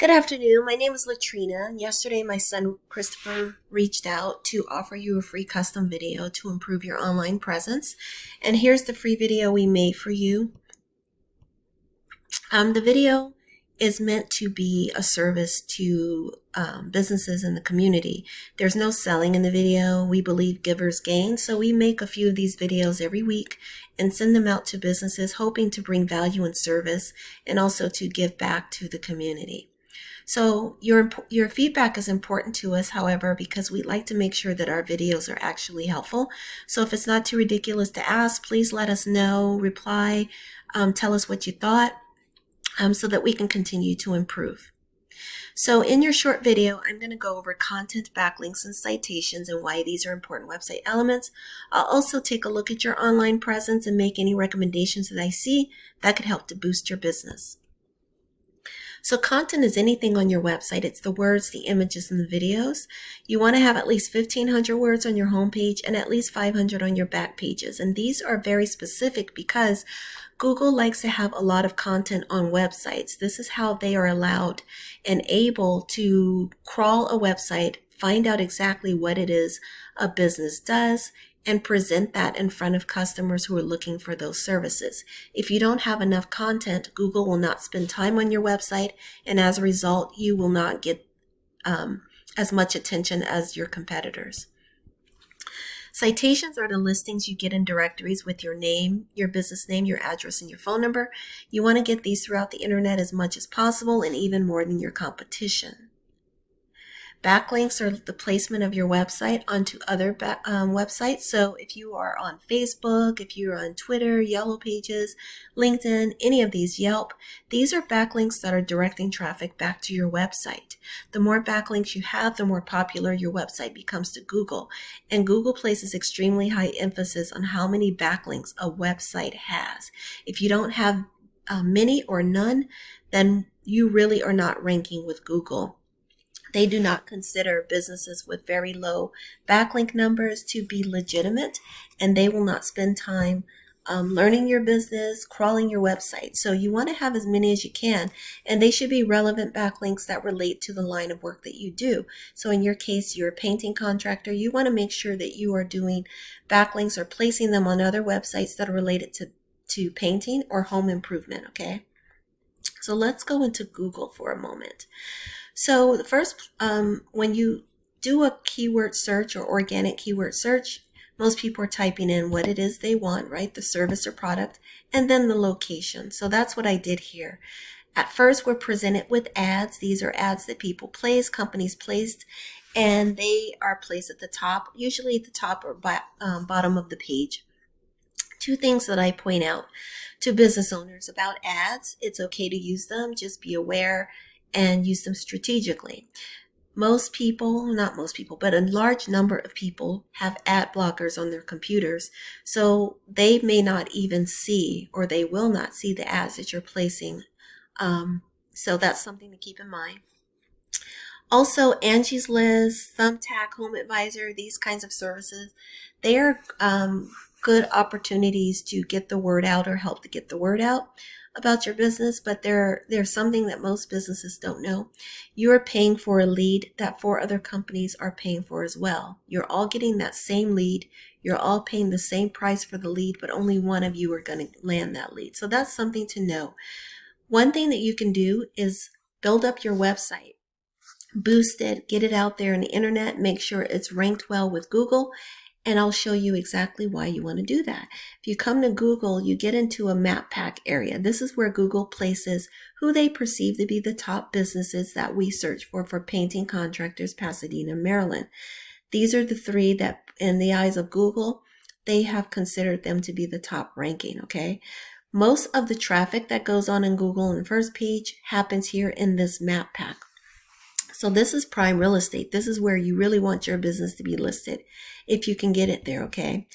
Good afternoon. My name is Latrina. Yesterday, my son Christopher reached out to offer you a free custom video to improve your online presence. And here's the free video we made for you. The video is meant to be a service to businesses in the community. There's no selling in the video. We believe givers gain. So we make a few of these videos every week and send them out to businesses, hoping to bring value and service and also to give back to the community. So your feedback is important to us, however, because we'd like to make sure that our videos are actually helpful. So if it's not too ridiculous to ask, please let us know, reply, tell us what you thought, so that we can continue to improve. So in your short video, I'm going to go over content, backlinks, and citations and why these are important website elements. I'll also take a look at your online presence and make any recommendations that I see that could help to boost your business. So content is anything on your website. It's the words, the images, and the videos. You want to have at least 1,500 words on your homepage and at least 500 on your back pages. And these are very specific because Google likes to have a lot of content on websites. This is how they are allowed and able to crawl a website, find out exactly what it is a business does, and present that in front of customers who are looking for those services. If you don't have enough content, Google will not spend time on your website, and as a result, you will not get as much attention as your competitors. Citations are the listings you get in directories with your name, your business name, your address, and your phone number. You want to get these throughout the internet as much as possible and even more than your competition. Backlinks are the placement of your website onto other websites. So if you are on Facebook, if you're on Twitter, Yellow Pages, LinkedIn, any of these, Yelp, these are backlinks that are directing traffic back to your website. The more backlinks you have, the more popular your website becomes to Google. And Google places extremely high emphasis on how many backlinks a website has. If you don't have many or none, then you really are not ranking with Google. They do not consider businesses with very low backlink numbers to be legitimate, and they will not spend time learning your business, crawling your website. So you want to have as many as you can, and they should be relevant backlinks that relate to the line of work that you do. So in your case, you're a painting contractor. You want to make sure that you are doing backlinks or placing them on other websites that are related to painting or home improvement, okay? So let's go into Google for a moment. So the first, when you do a keyword search or organic keyword search, most people are typing in what it is they want, right? The service or product, and then the location. So that's what I did here. At first, we're presented with ads. These are ads that people place, companies placed, and they are placed at the top, usually at the top or bottom of the page. Two things that I point out to business owners about ads. It's okay to use them. Just be aware and use them strategically. Most people, not most people, but a large number of people have ad blockers on their computers. So they may not even see, or they will not see the ads that you're placing. So that's something to keep in mind. Also, Angie's List, Thumbtack, Home Advisor, these kinds of services, they are good opportunities to get the word out or help to get the word out about your business, but there's something that most businesses don't know. You are paying for a lead that 4 other companies are paying for as well. You're all getting that same lead. You're all paying the same price for the lead, but only one of you are going to land that lead. So that's something to know. One thing that you can do is build up your website. Boost it, get it out there on the internet, make sure it's ranked well with Google, and I'll show you exactly why you want to do that. If you come to Google, you get into a map pack area. This is where Google places who they perceive to be the top businesses that we search for painting contractors, Pasadena, Maryland. These are the 3 that, in the eyes of Google, they have considered them to be the top ranking, okay? Most of the traffic that goes on in Google on the first page happens here in this map pack. So this is prime real estate. This is where you really want your business to be listed if you can get it there, okay?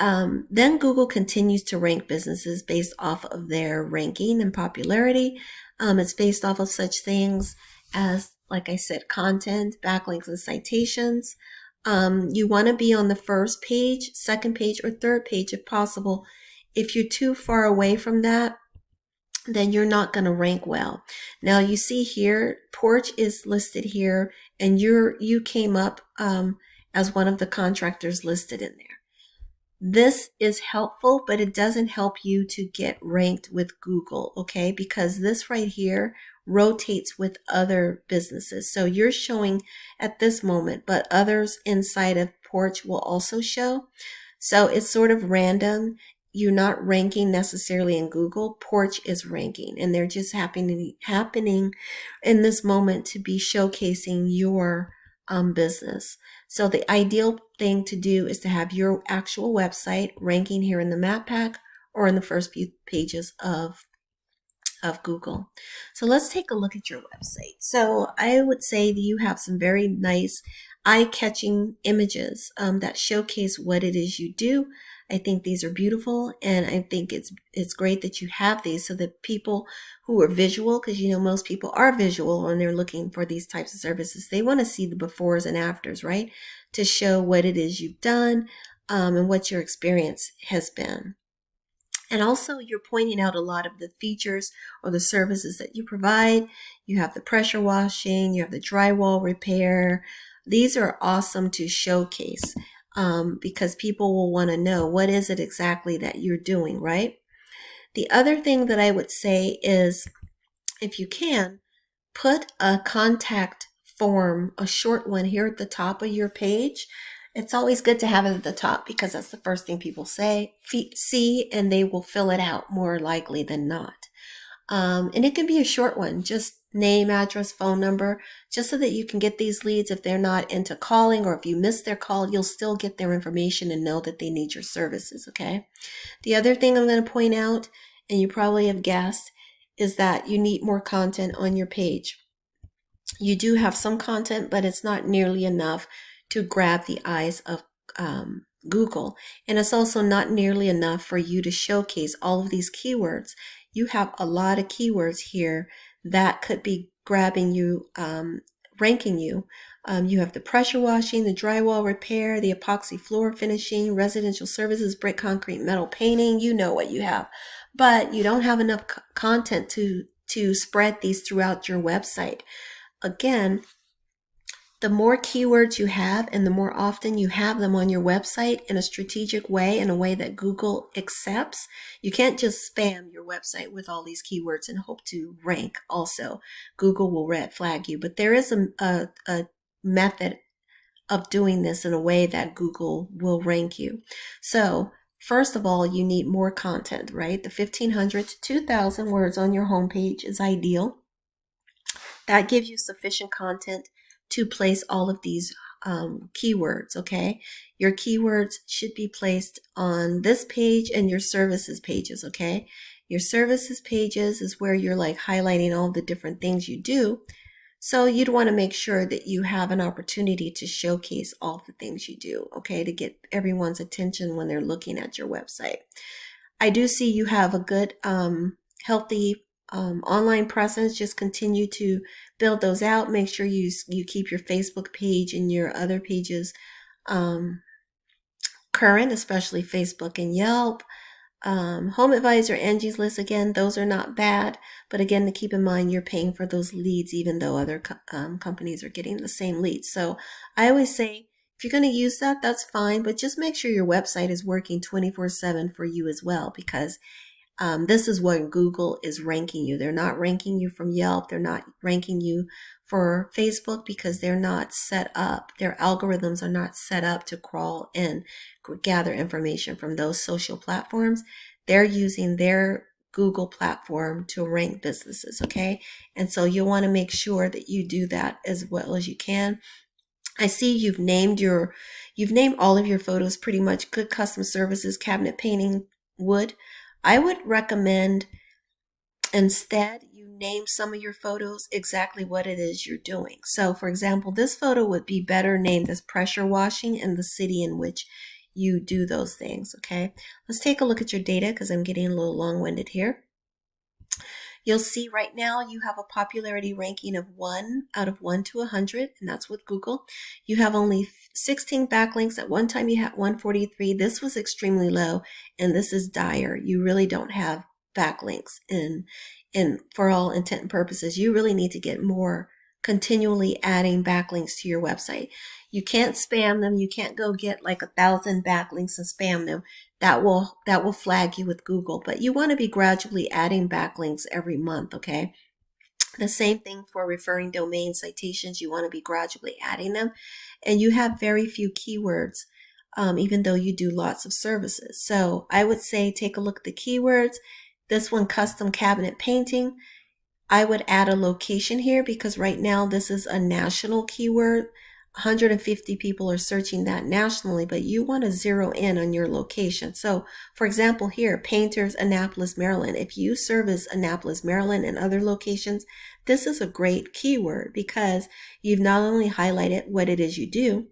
Then Google continues to rank businesses based off of their ranking and popularity. It's based off of such things as, like I said, content, backlinks, and citations. You want to be on the first page, second page, or third page if possible. If you're too far away from that, then you're not going to rank well. Now you see here, Porch is listed here, and you came up as one of the contractors listed in there. This is helpful, but it doesn't help you to get ranked with Google, okay? Because this right here rotates with other businesses. So you're showing at this moment, but others inside of Porch will also show. So it's sort of random. You're not ranking necessarily in Google. Porch is ranking, and they're just happening in this moment to be showcasing your business. So the ideal thing to do is to have your actual website ranking here in the map pack or in the first few pages of Google. So let's take a look at your website. So I would say that you have some very nice eye-catching images that showcase what it is you do. I think these are beautiful, and I think it's great that you have these so that people who are visual, because you know most people are visual when they're looking for these types of services, they want to see the befores and afters, right? To show what it is you've done and what your experience has been. And also you're pointing out a lot of the features or the services that you provide. You have the pressure washing, you have the drywall repair. These are awesome to showcase because people will want to know what is it exactly that you're doing, right? The other thing that I would say is, if you can, put a contact form, a short one here at the top of your page. It's always good to have it at the top because that's the first thing people see, and they will fill it out more likely than not. And it can be a short one, just name, address, phone number, just so that you can get these leads. If they're not into calling, or if you miss their call, you'll still get their information and know that they need your services, okay? The other thing I'm going to point out, and you probably have guessed, is that you need more content on your page. You do have some content, but it's not nearly enough to grab the eyes of Google. And it's also not nearly enough for you to showcase all of these keywords. You have a lot of keywords here that could be grabbing you, ranking you. You have the pressure washing, the drywall repair, the epoxy floor finishing, residential services, brick, concrete, metal painting. You know what you have, but you don't have enough content to spread these throughout your website. Again, the more keywords you have and the more often you have them on your website in a strategic way, in a way that Google accepts, you can't just spam your website with all these keywords and hope to rank also. Google will red flag you, but there is a method of doing this in a way that Google will rank you. So first of all, you need more content, right? The 1,500 to 2,000 words on your homepage is ideal. That gives you sufficient content to place all of these keywords, okay? Your keywords should be placed on this page and your services pages, okay? Your services pages is where you're like highlighting all the different things you do. So you'd want to make sure that you have an opportunity to showcase all the things you do, okay? To get everyone's attention when they're looking at your website. I do see you have a good, healthy online presence. Just continue to build those out. Make sure you keep your Facebook page and your other pages current, especially Facebook and Yelp. Home Advisor, Angie's List, again, those are not bad, but again, to keep in mind, you're paying for those leads even though other companies are getting the same leads. So I always say, if you're going to use that, that's fine, but just make sure your website is working 24/7 for you as well, because this is what Google is ranking you. They're not ranking you from Yelp. They're not ranking you for Facebook because they're not set up. Their algorithms are not set up to crawl and gather information from those social platforms. They're using their Google platform to rank businesses, okay? And so you'll want to make sure that you do that as well as you can. I see you've named all of your photos pretty much. Good custom services, cabinet painting, wood. I would recommend instead you name some of your photos exactly what it is you're doing. So for example, this photo would be better named as pressure washing and the city in which you do those things, okay? Let's take a look at your data because I'm getting a little long-winded here. You'll see right now you have a popularity ranking of 1 out of 1 to 100, and that's with Google. You have only 16 backlinks. At one time you had 143. This was extremely low, and this is dire. You really don't have backlinks. And for all intent and purposes, you really need to get more continually adding backlinks to your website. You can't spam them. You can't go get like 1,000 backlinks and spam them. That will flag you with Google, but you want to be gradually adding backlinks every month, okay? The same thing for referring domain citations. You want to be gradually adding them, and you have very few keywords, even though you do lots of services. So I would say take a look at the keywords. This one, custom cabinet painting. I would add a location here because right now this is a national keyword. 150 people are searching that nationally, but you want to zero in on your location. So for example here, painters, Annapolis, Maryland. If you service Annapolis, Maryland and other locations, this is a great keyword because you've not only highlighted what it is you do,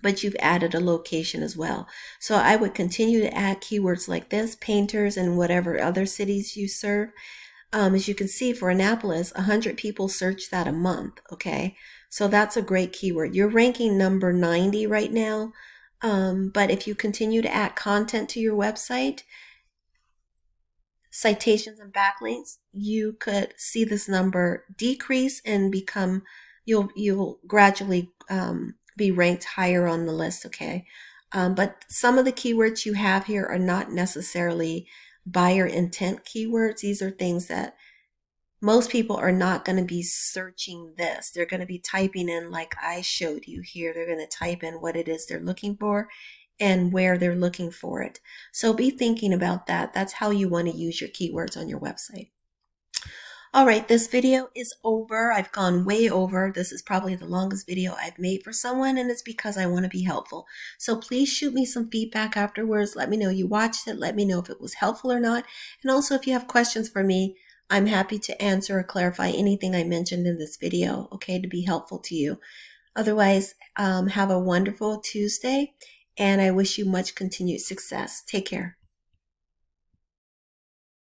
but you've added a location as well. So I would continue to add keywords like this, painters and whatever other cities you serve. As you can see for Annapolis, 100 people search that a month, okay? So that's a great keyword. You're ranking number 90 right now, but if you continue to add content to your website, citations and backlinks, you could see this number decrease and become, you'll gradually be ranked higher on the list, okay? But some of the keywords you have here are not necessarily buyer intent keywords. These are things that most people are not going to be searching this. They're going to be typing in, like I showed you here, they're going to type in what it is they're looking for and where they're looking for it. So be thinking about that. That's how you want to use your keywords on your website. All right, this video is over. I've gone way over. This is probably the longest video I've made for someone, and it's because I want to be helpful. So please shoot me some feedback afterwards. Let me know you watched it. Let me know if it was helpful or not. And also, if you have questions for me, I'm happy to answer or clarify anything I mentioned in this video, okay, to be helpful to you. Otherwise, have a wonderful Tuesday, and I wish you much continued success. Take care.